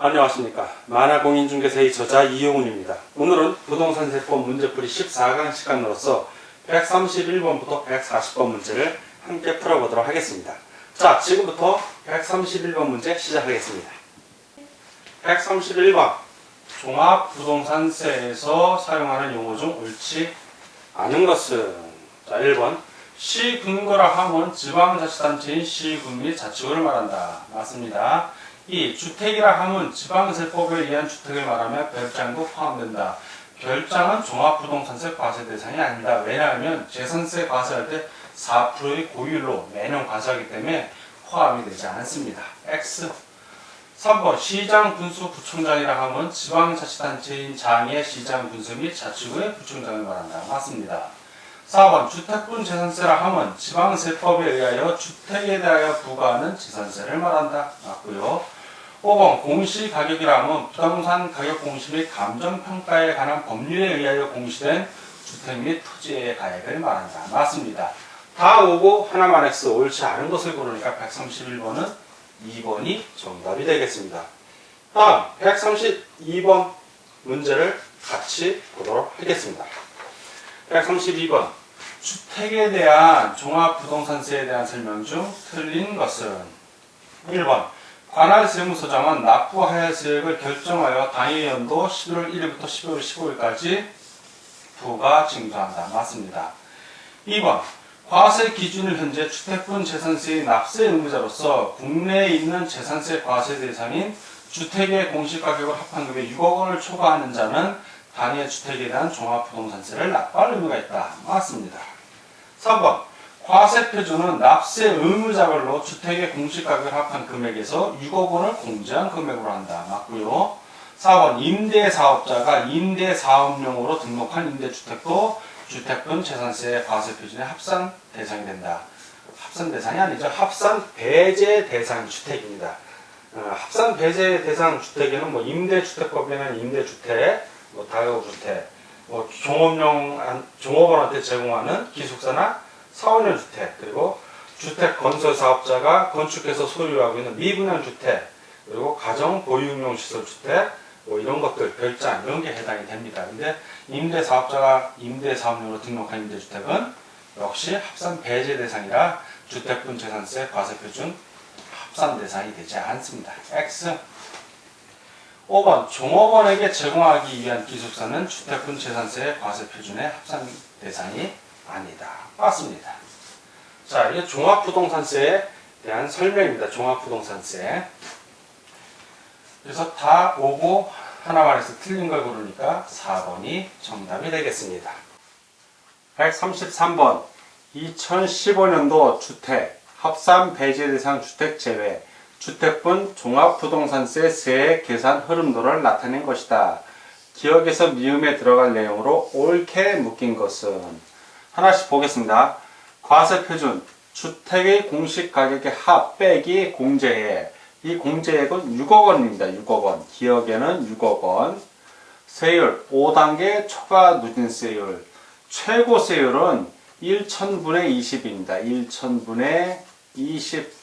안녕하십니까. 만화공인중개사의 저자 이용훈입니다. 오늘은 부동산세법 문제풀이 14강 시간으로서 131번부터 140번 문제를 함께 풀어보도록 하겠습니다. 자, 지금부터 131번 문제 시작하겠습니다. 131번 종합부동산세에서 사용하는 용어 중 옳지 않은 것은? 자, 1번 시군구라 함은 지방자치단체인 시군 및 자치구를 말한다. 맞습니다. 2. 주택이라 함은 지방세법에 의한 주택을 말하며 별장도 포함된다. 별장은 종합부동산세 과세 대상이 아닙니다. 왜냐하면 재산세 과세할 때 4%의 고율로 매년 과세하기 때문에 포함이 되지 않습니다. X. 3번 시장 군수 구청장이라 함은 지방자치단체인 장의 시장 군수 및 자치구의 구청장을 말한다. 맞습니다. 4번 주택분 재산세라 함은 지방세법에 의하여 주택에 대하여 부과하는 재산세를 말한다. 맞고요. 5번 공시가격이라 함은 부동산 가격 공시 및 감정평가에 관한 법률에 의하여 공시된 주택 및 토지의 가액을 말한다. 맞습니다. 다 오고 하나만 X 옳지 않은 것을 고르니까 131번은 2번이 정답이 되겠습니다. 다음 132번 문제를 같이 보도록 하겠습니다. 132번 주택에 대한 종합부동산세에 대한 설명 중 틀린 것은? 1번 관할 세무서장은 납부할 세액을 결정하여 당해 연도 11월 1일부터 12월 15일까지 부과 징수한다. 맞습니다. 2번 과세 기준을 현재 주택분 재산세의 납세 의무자로서 국내에 있는 재산세 과세 대상인 주택의 공시가격을 합한 금액 6억 원을 초과하는 자는 당해 주택에 대한 종합부동산세를 납부할 의무가 있다. 맞습니다. 3번 과세표준은 납세 의무자별로 주택의 공시가격을 합한 금액에서 6억 원을 공제한 금액으로 한다. 맞고요. 4번 임대사업자가 임대사업용으로 등록한 임대주택도 주택분 재산세 과세표준의 합산 대상이 된다. 합산 대상이 아니죠. 합산 배제 대상 주택입니다. 합산 배제 대상 주택에는 뭐 임대주택법에는 임대주택, 뭐 다가구주택, 뭐 종업원한테 제공하는 기숙사나 사원형 주택, 그리고 주택 건설 사업자가 건축해서 소유하고 있는 미분양 주택, 그리고 가정 보육용 시설 주택, 뭐 이런 것들 별장 이런 게 해당이 됩니다. 근데 임대 사업자가 임대 사업용으로 등록한 임대주택은 역시 합산 배제 대상이라 주택분 재산세 과세표준 합산 대상이 되지 않습니다. X. 5번 종업원에게 제공하기 위한 기숙사는 주택분 재산세 과세표준의 합산 대상이 아니다. 맞습니다. 자, 이게 종합부동산세에 대한 설명입니다. 종합부동산세. 그래서 다 오고 하나만 해서 틀린 걸 고르니까 4번이 정답이 되겠습니다. 133번 2015년도 주택 합산 배제 대상 주택 제외 주택분 종합부동산세 세액 계산 흐름도를 나타낸 것이다. 기억에서 미음에 들어갈 내용으로 옳게 묶인 것은? 하나씩 보겠습니다. 과세표준 주택의 공시가격의 합 빼기 공제액. 이 공제액은 6억 원입니다. 6억 원. 기억에는 6억 원. 세율 5단계 초과 누진세율. 최고 세율은 1,000분의 20입니다. 1,000분의 20.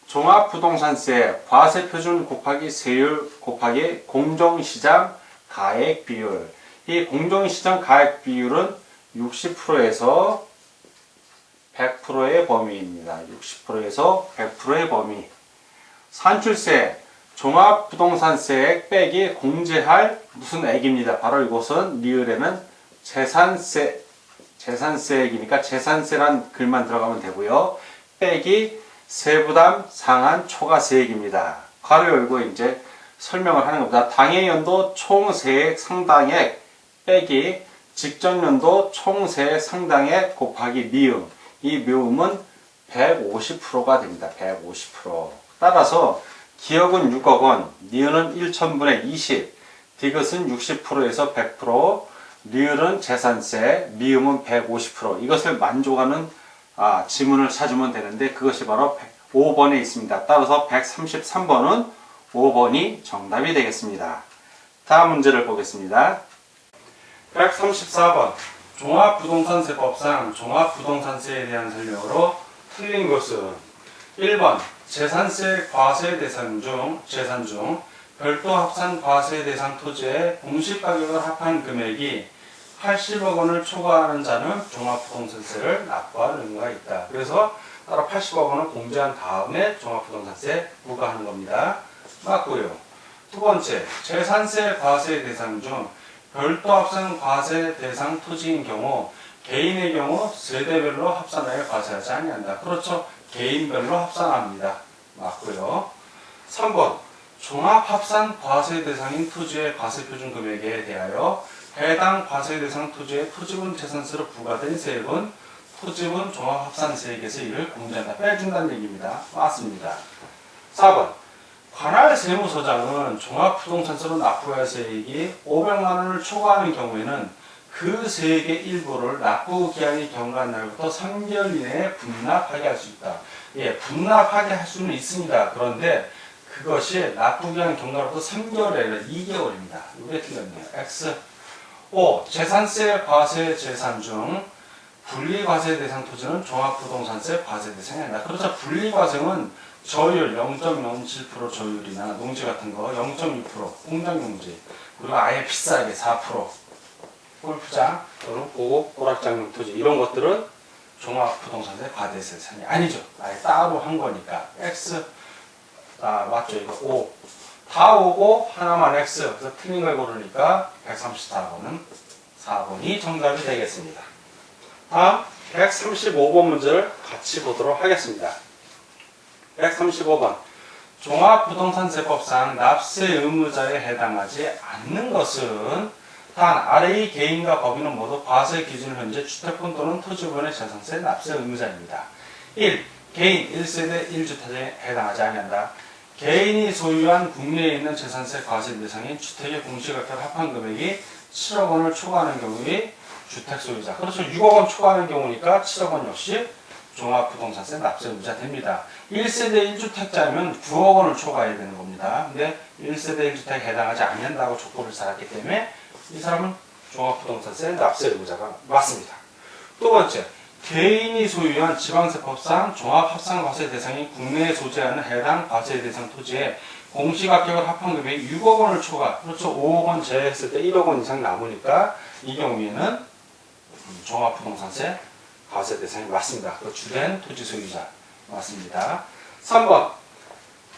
종합부동산세 과세표준 곱하기 세율 곱하기 공정시장 가액 비율. 이 공정시장 가액 비율은 60%에서 100%의 범위입니다. 60%에서 100%의 범위. 산출세, 종합부동산세액 빼기 공제할 무슨 액입니다. 바로 이것은 리을에는 재산세액이니까 재산세란 글만 들어가면 되고요. 빼기 세부담 상한 초과세액입니다. 괄호 열고 이제 설명을 하는 겁니다. 당해연도 총세액 상당액 빼기 직전연도 총세액 상당액 곱하기 미음. 이 미음은 150%가 됩니다. 150%. 따라서 기억은 6억 원, 니은은 1,000분의 20, 디귿은 60%에서 100%, 리을은 재산세, 미음은 150%. 이것을 만족하는 지문을 찾으면 되는데 그것이 바로 5번에 있습니다. 따라서 133번은 5번이 정답이 되겠습니다. 다음 문제를 보겠습니다. 134번 종합부동산세법상 종합부동산세에 대한 설명으로 틀린 것은? 1번 재산세 과세 대상 중 재산 중 별도 합산 과세 대상 토지의 공시 가격을 합한 금액이 80억 원을 초과하는 자는 종합부동산세를 납부할 의무가 있다. 그래서 따로 80억 원을 공제한 다음에 종합부동산세 부과하는 겁니다. 맞고요. 두 번째, 재산세 과세 대상 중 별도 합산 과세 대상 토지인 경우 개인의 경우 세대별로 합산하여 과세하지 아니한다. 그렇죠. 개인별로 합산합니다. 맞고요. 3번, 종합합산 과세 대상인 토지의 과세표준 금액에 대하여 해당 과세 대상 토지의 토지분 재산세로 부과된 세액은 토지분 종합합산세액에서 이를 공제한다. 빼준다는 얘기입니다. 맞습니다. 4번, 관할 세무서장은 종합부동산세로 납부할 세액이 500만 원을 초과하는 경우에는 그 세액의 일부를 납부 기한이 경과한 날부터 3개월 이내에 분납하게 할 수 있다. 예, 분납하게 할 수는 있습니다. 그런데 그것이 납부 기한 경과로부터 3개월이 아니라 2개월입니다. 이게 틀렸네요. X. 5. 재산세 과세 재산 중 분리과세 대상 토지는 종합부동산세 과세 대상이 아니다. 그렇죠. 분리과세는 저율 0.07% 저율이나 농지 같은 거 0.6%, 공장용지, 그리고 아예 비싸게 4%, 골프장 또는 고급 오락장용 토지 이런 것들은 종합부동산세 과세세 대상이 아니죠. 아예 따로 한 거니까. X. 맞죠. 이거 5. 다 오고 하나만 X. 그래서 틀린 걸 고르니까 134번은 4번이 정답이 되겠습니다. 다음 135번 문제를 같이 보도록 하겠습니다. 135번, 종합부동산세법상 납세 의무자에 해당하지 않는 것은 단 아래의 개인과 법인은 모두 과세 기준 현재 주택분 또는 토지분의 재산세 납세 의무자입니다. 1. 개인 1세대 1주택에 해당하지 아니한다. 개인이 소유한 국내에 있는 재산세 과세 대상인 주택의 공시가격 합한 금액이 7억 원을 초과하는 경우에 주택 소유자. 그렇죠. 6억 원 초과하는 경우니까 7억 원 역시 종합부동산세 납세 의무자 됩니다. 1세대 1주택자면 9억 원을 초과해야 되는 겁니다. 근데 1세대 1주택에 해당하지 않는다고 족보를 쌓았기 때문에 이 사람은 종합부동산세 납세 의무자가 맞습니다. 두 번째, 개인이 소유한 지방세법상 종합합산과세 대상인 국내에 소재하는 해당 과세 대상 토지에 공시가격을 합한 금액이 6억 원을 초과, 그렇죠. 5억 원 제했을 때 1억 원 이상 남으니까 이 경우에는 종합부동산세 과세 대상이 맞습니다. 그 주된 토지 소유자 맞습니다. 3번,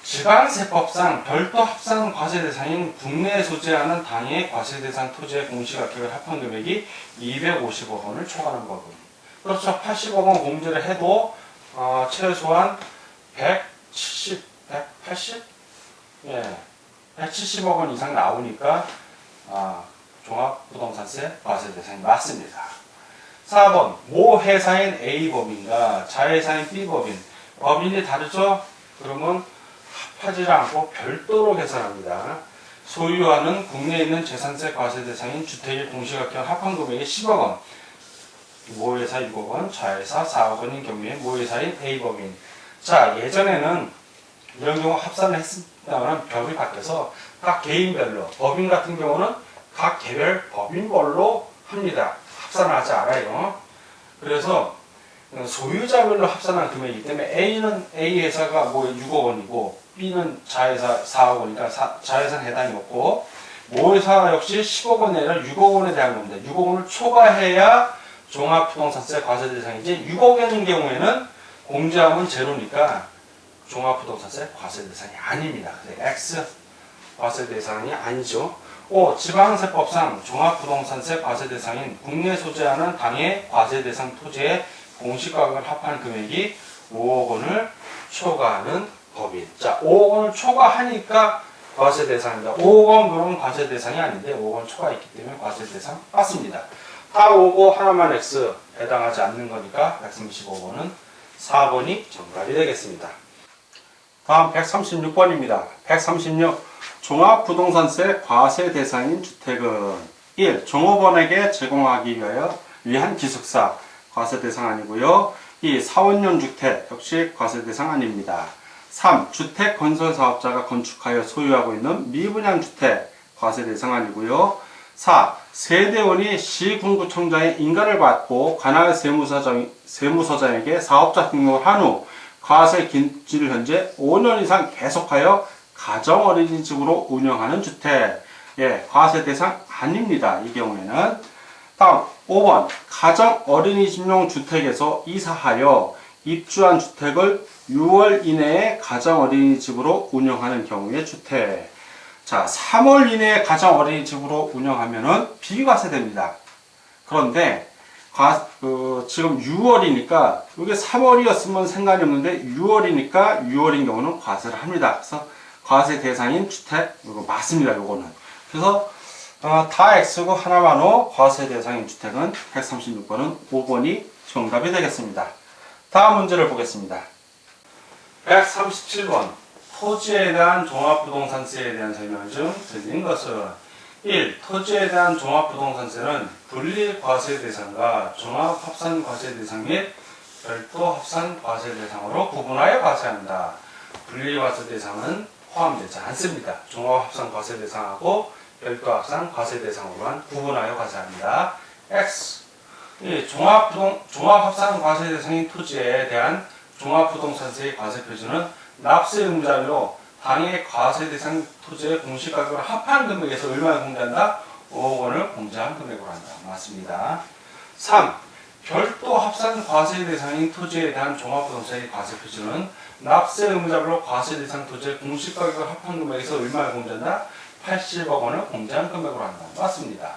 지방세법상 별도 합산 과세 대상인 국내에 소재하는 당해 과세 대상 토지의 공시가격을 합한 금액이 250억 원을 초과하는 법은. 그렇죠. 80억 원 공제를 해도 최소한 170, 180? 예, 170억 원 이상 나오니까 종합부동산세 과세 대상이 맞습니다. 4번, 모 회사인 A법인과 자회사인 B법인, 법인이 다르죠? 그러면 합하지 않고 별도로 계산합니다. 소유하는 국내에 있는 재산세 과세 대상인 주택의 공시가격 합한 금액이 10억 원, 모 회사 6억 원, 자회사 4억 원인 경우에 모 회사인 A법인. 자, 예전에는 이런 경우 합산을 했습니다만 법이 바뀌어서 각 개인별로, 법인 같은 경우는 각 개별 법인별로 합니다. 합산을 하지 않아요. 그래서 소유자별로 합산한 금액이기 때문에 A는 A 회사가 뭐 6억 원이고 B는 자회사 4억 원이니까 자회사는 해당이 없고 모 회사 역시 10억 원이 아니라 6억 원에 대한 겁니다. 6억 원을 초과해야 종합부동산세 과세 대상이지 6억 원인 경우에는 공제하면 제로니까 종합부동산세 과세 대상이 아닙니다. X 과세 대상이 아니죠. 5. 지방세법상 종합부동산세 과세 대상인 국내 소재하는 당해 과세 대상 토지의 공시가격을 합한 금액이 5억 원을 초과하는 법인. 자, 5억 원을 초과하니까 과세 대상입니다. 5억 원 그러면 과세 대상이 아닌데 5억 원 초과했기 때문에 과세 대상 맞습니다. 다 오고 하나만 X 해당하지 않는 거니까 135번은 4번이 정답이 되겠습니다. 다음 136번입니다. 136. 종합부동산세 과세 대상인 주택은 1. 종업원에게 제공하기 위한 기숙사 과세 대상 아니고요. 2. 사원용 주택 역시 과세 대상 아닙니다. 3. 주택 건설 사업자가 건축하여 소유하고 있는 미분양 주택 과세 대상 아니고요. 4. 세대원이 시군구청장의 인가를 받고 관할 세무서장에게 사업자 등록을 한 후 과세 기준을 현재 5년 이상 계속하여 가정 어린이집으로 운영하는 주택. 예, 과세 대상 아닙니다. 이 경우에는. 다음 5번 가정 어린이집용 주택에서 이사하여 입주한 주택을 6월 이내에 가정 어린이집으로 운영하는 경우의 주택. 자, 3월 이내에 가정 어린이집으로 운영하면은 비과세됩니다. 그런데 지금 6월이니까 이게 3월이었으면 상관이 없는데 6월이니까 6월인 경우는 과세를 합니다. 그래서 과세 대상인 주택 이거 맞습니다. 요거는. 그래서 다 X고 하나만 O 과세 대상인 주택은 136번은 5번이 정답이 되겠습니다. 다음 문제를 보겠습니다. 137번 토지에 대한 종합부동산세에 대한 설명 중 틀린 것은 1. 토지에 대한 종합부동산세는 분리과세 대상과 종합합산과세 대상 및 별도 합산과세 대상으로 구분하여 과세한다. 분리과세 대상은 포함되지 않습니다. 종합합산과세 대상하고 별도 합산과세 대상으로만 구분하여 과세합니다. X. 종합합산과세 대상인 토지에 대한 종합부동산세의 과세 표준은 납세 의무자료 당해 과세 대상 토지의 공시가격을 합한 금액에서 얼마를 공제한다? 5억 원을 공제한 금액으로 한다. 맞습니다. 3. 별도 합산 과세 대상인 토지에 대한 종합부동산의 과세 표준은 납세 의무자별로 과세 대상 토지의 공시가격을 합한 금액에서 얼마를 공제한다? 80억 원을 공제한 금액으로 한다. 맞습니다.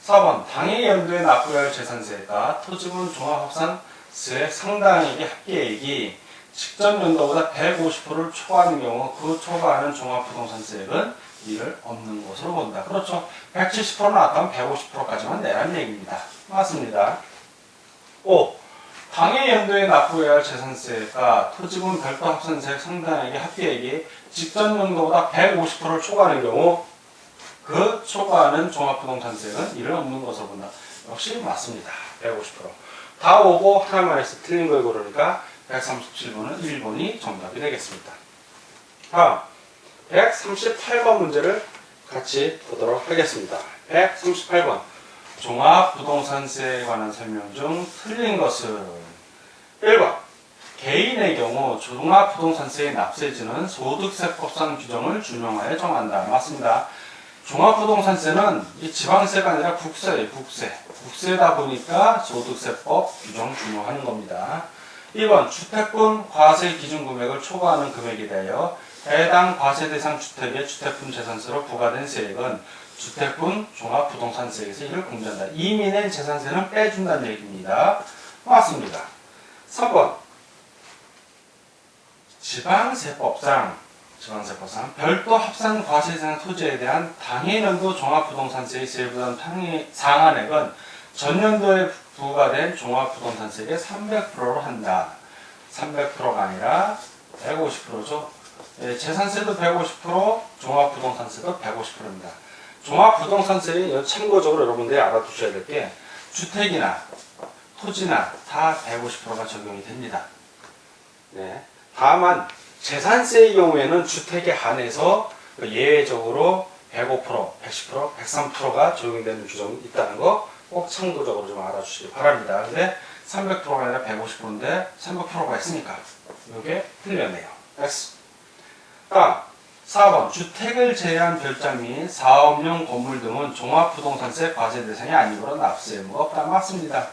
4번 당해 연도에 납부해야 할 재산세가 토지분 종합합산세 상당액의 합계액이 직전 연도보다 150%를 초과하는 경우 그 초과하는 종합부동산세액은 이를 없는 것으로 본다. 그렇죠. 170% 나왔다면 150%까지만 내라는 얘기입니다. 맞습니다. 5. 당해 연도에 납부해야 할 재산세가 토지분 별도 합산세 상당액의 합계액이 직전 연도보다 150%를 초과하는 경우 그 초과하는 종합부동산세액은 이를 없는 것으로 본다. 역시 맞습니다. 150%. 다 오고 하나만 해서 틀린 걸 고르니까 137번은 1번이 정답이 되겠습니다. 다음 138번 문제를 같이 보도록 하겠습니다. 138번 종합부동산세에 관한 설명 중 틀린 것은 1번 개인의 경우 종합부동산세의 납세지는 소득세법상 규정을 준용하여 정한다. 맞습니다. 종합부동산세는 이 지방세가 아니라 국세예요. 국세다 보니까 소득세법 규정 준용하는 겁니다. 2번 주택분 과세 기준 금액을 초과하는 금액에 대하여 해당 과세 대상 주택의 주택분 재산세로 부과된 세액은 주택분 종합부동산세에서 이를 공제한다. 이미 낸 재산세는 빼준다는 얘기입니다. 맞습니다. 3번 지방세법상 별도 합산 과세 대상 토지에 대한 당해년도 종합부동산세의 세부담 상한액은 전년도에 부과된 종합부동산세액의 300%로 한다. 300%가 아니라 150%죠. 예, 재산세도 150%, 종합부동산세도 150%입니다. 종합부동산세는 참고적으로 여러분들이 알아두셔야 될 게 주택이나 토지나 다 150%가 적용이 됩니다. 네. 다만 재산세의 경우에는 주택에 한해서 예외적으로 105%, 110%, 103%가 적용되는 규정이 있다는 거 꼭 참고적으로 좀 알아주시기 바랍니다. 근데 300%가 아니라 150%인데 300%가 있으니까 이게 틀렸네요. X. 다음 4번 주택을 제외한 별장 및 사업용 건물 등은 종합부동산세 과세 대상이 아니므로 납세 의무가 없다. 맞습니다.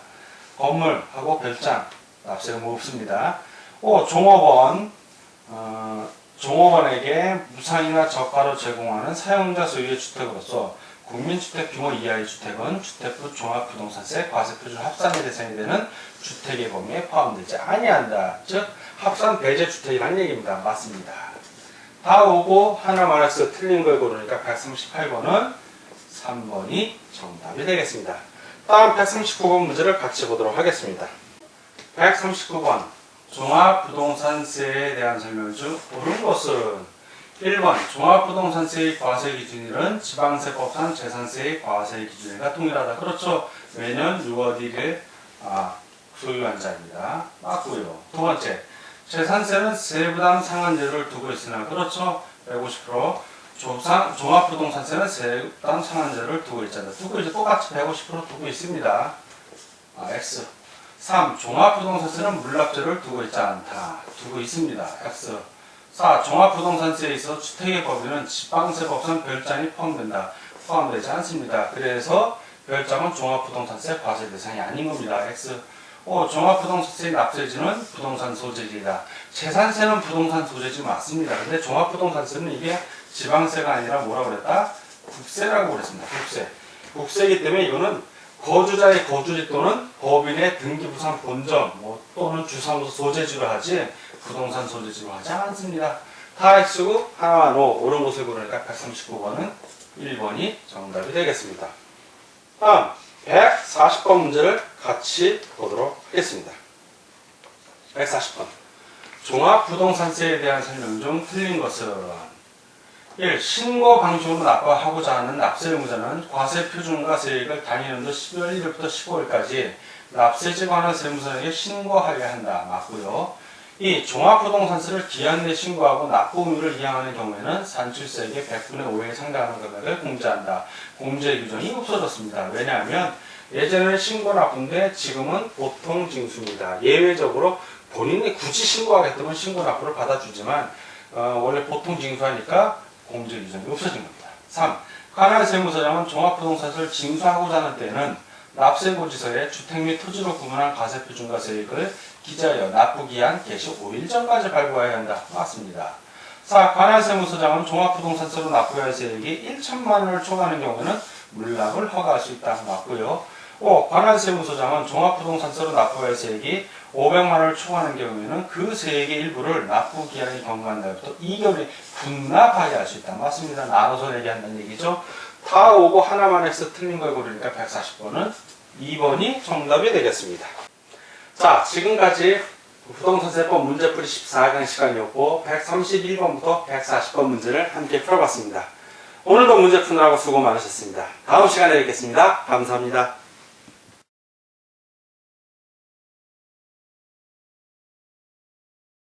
건물하고 별장 납세 의무 없습니다. 5. 종업원에게 무상이나 저가로 제공하는 사용자 소유의 주택으로서 국민주택 규모 이하의 주택은 주택부 종합부동산세 과세 표준 합산의 대상이 되는 주택의 범위에 포함되지 아니한다. 즉 합산 배제 주택이라는 얘기입니다. 맞습니다. 다 오고 하나만 해서 틀린 걸 고르니까 138번은 3번이 정답이 되겠습니다. 다음 139번 문제를 같이 보도록 하겠습니다. 139번 종합부동산세에 대한 설명 중 옳은 것은 1번 종합부동산세의 과세 기준일은 지방세법상 재산세의 과세 기준일과 동일하다. 그렇죠. 매년 6월 1일 소유한 자입니다. 맞고요. 두 번째 재산세는 세부담 상한제를 두고 있으나 그렇죠. 150% 종합부동산세는 세부담 상한제를 두고 있잖아요. 두고 이제 똑같이 150% 두고 있습니다. X. 3. 종합부동산세는 물납제를 두고 있지 않다. 두고 있습니다. X. 4. 종합부동산세에 있어 주택의 법인은 지방세법상 별장이 포함된다. 포함되지 않습니다. 그래서 별장은 종합부동산세 과세 대상이 아닌 겁니다. X. 5. 종합부동산세의 납세지는 부동산 소재지이다. 재산세는 부동산 소재지 맞습니다. 근데 종합부동산세는 이게 지방세가 아니라 뭐라고 그랬다? 국세라고 그랬습니다. 국세. 국세이기 때문에 이거는 거주자의 거주지 또는 법인의 등기부상 본점 또는 주사무소 소재지로 하지 부동산 소재지로 하지 않습니다. 다 X고 하나만 O 옳은 곳을 고르니까 139번은 1번이 정답이 되겠습니다. 다음 140번 문제를 같이 보도록 하겠습니다. 140번 종합부동산세에 대한 설명 중 틀린 것은 1. 신고 방식으로 납부하고자 하는 납세 의무자는 과세 표준과 세액을 당해년도 12월 1일부터 15일까지 납세지 관한 세무서에게 신고하여야 한다. 맞고요. 2. 종합부동산세를 기한 내에 신고하고 납부 의무를 이행하는 경우에는 산출세액의 100분의 5에 상당하는 금액을 공제한다. 공제 규정이 없어졌습니다. 왜냐하면 예전에는 신고 납부인데 지금은 보통 징수입니다. 예외적으로 본인이 굳이 신고하겠다면 신고 납부를 받아주지만 원래 보통 징수하니까 공제 규정이 없어진 겁니다. 3. 관할 세무서장은 종합부동산세를 징수하고자 하는 때에는 납세고지서에 주택 및 토지로 구분한 과세표준과 세액을 기재하여 납부기한 개시 5일 전까지 발부해야 한다. 맞습니다. 4. 관할 세무서장은 종합부동산세로 납부해야 할 세액이 1천만 원을 초과하는 경우에는 물납을 허가할 수 있다. 맞고요. 5. 관할 세무서장은 종합부동산세로 납부해야 할 세액이 500만 원을 초과하는 경우에는 그 세액의 일부를 납부기한이 경과한 날부터 2개월에 분납하게 할 수 있다. 맞습니다. 나눠서 내게 한다는 얘기죠. 다 오고 하나만 해서 틀린 걸 고르니까 140번은 2번이 정답이 되겠습니다. 자, 지금까지 부동산세법 문제풀이 14강 시간이었고 131번부터 140번 문제를 함께 풀어봤습니다. 오늘도 문제 푸느라고 수고 많으셨습니다. 다음 시간에 뵙겠습니다. 감사합니다.